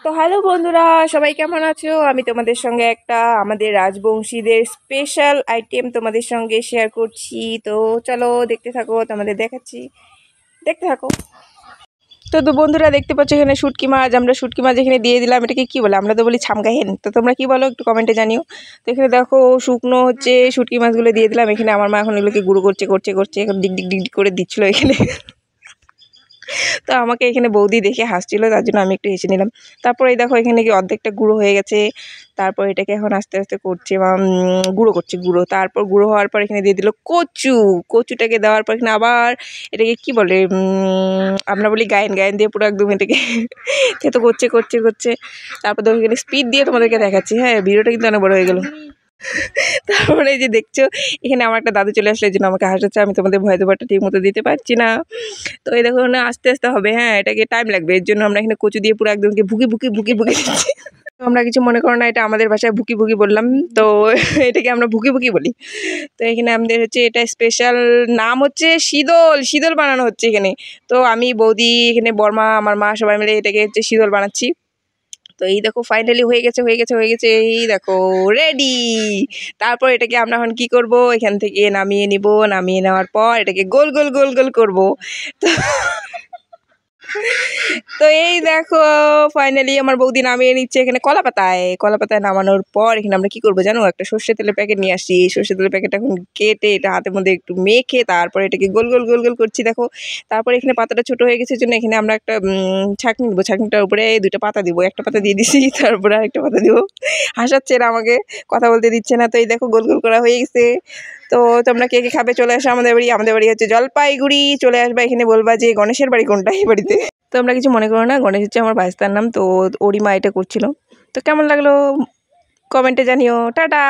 তো হ্যালো বন্ধুরা, সবাই কেমন আছো? আমি তোমাদের সঙ্গে একটা আমাদের রাজবংশীদের স্পেশাল আইটেম তোমাদের সঙ্গে শেয়ার করছি। তো চলো দেখতে থাকো, তোমাদের দেখাচ্ছি, দেখতে থাকো। তো বন্ধুরা দেখতে পাচ্ছ এখানে শুটকি মাছ, আমরা শুটকি মাছ এখানে দিয়ে দিলাম। এটাকে কি বলে? আমরা তো বলি ছামগাহেন। তো তোমরা কি বলো একটু কমেন্টে জানিও। তো এখানে দেখো শুকনো হচ্ছে শুটকি মাছগুলো দিয়ে দিলাম। এখানে আমার মা এখন এগুলোকে গুঁড়ো করছে করছে করছে এখন ডিগ ডিগ ডিগ ডিগ করে দিচ্ছিলো এখানে। তো আমাকে এখানে বৌদি দেখে হাসছিল, তার জন্য আমি একটু হেসে নিলাম। তারপরে এই দেখো এখানে কি অর্ধেকটা গুঁড়ো হয়ে গেছে। তারপর এটাকে এখন আস্তে আস্তে করছে গুঁড়ো করছে গুঁড়ো। তারপর গুঁড়ো হওয়ার পর এখানে দিয়ে দিল কচুটাকে দেওয়ার পর এখানে আবার এটাকে কি বলে, আমরা বলি গায়েন গায়েন দিয়ে পুরো একদম এটাকে থেতো করছে করছে করছে। তারপর দেখো এখানে স্পিড দিয়ে তোমাদেরকে দেখাচ্ছি। হ্যাঁ, ভিডিওটা কিন্তু অনেক বড় হয়ে গেল। তারপরে এই যে দেখছো এখানে আমার একটা দাদু চলে আসলে, এই জন্য আমাকে হাসাচ্ছে। আমি তোমাদের ভয় দেবারটা ঠিক মতো দিতে পারছি না। তো এই দেখো না, আস্তে আস্তে হবে। হ্যাঁ, এটাকে টাইম লাগবে, এর জন্য আমরা এখানে কচু দিয়ে পুরো একদম ভুকি ভুকি ভুকি ভুকি দিচ্ছি। আমরা কিছু মনে করো না, এটা আমাদের ভাষায় ভুকি ভুকি বললাম। তো এটাকে আমরা ভুকি ভুকি বলি। তো এখানে আমাদের হচ্ছে এটা স্পেশাল নাম হচ্ছে শীতল শীতল বানানো হচ্ছে এখানে। তো আমি বৌদি এখানে বর্মা আমার মা সবাই মিলে এটাকে হচ্ছে শীতল বানাচ্ছি। তো এই দেখো ফাইনালি হয়ে গেছে হয়ে গেছে হয়ে গেছে, এই দেখো রেডি। তারপর এটাকে আমরা এখন কি করব, এখান থেকে নামিয়ে নিব। নামিয়ে নেওয়ার পর এটাকে গোল গোল গোল গোল করব। তো তো এই দেখো ফাইনালি আমার বৌদি নামিয়ে নিচ্ছে এখানে কলা পাতায় নামানোর পর এখানে আমরা কি করবো জানো, একটা সর্ষে তেলের প্যাকেট নিয়ে আসি। সর্ষে তেলের প্যাকেট এখন কেটে এটা হাতের মধ্যে একটু মেখে তারপর এটাকে গোল গোল গোল গোল করছি দেখো। তারপর এখানে পাতাটা ছোট হয়ে গেছে জন্য এখানে আমরা একটা ছাঁকনি দিব। ছাঁকনিটার উপরে দুটো পাতা দিব, একটা পাতা দিয়ে দিছি, তারপরে আরেকটা পাতা দিব। হাসাচ্ছে না আমাকে, কথা বলতে দিচ্ছে না। তো এই দেখো গোল গোল করা হয়ে গেছে। তো তোমরা কে কে খাবে চলে আসো আমাদের বাড়ি। আমাদের বাড়ি হচ্ছে জলপাইগুড়ি। চলে আসবা, এখানে বলবা যে গণেশের বাড়ি কোনটা, এই বাড়িতে। তো আমরা কিছু মনে করো না, গণেশ হচ্ছে আমার ভাইস্তার নাম। তো ওরই মা এটা করছিল। তো কেমন লাগলো কমেন্টে জানিও। টাটা।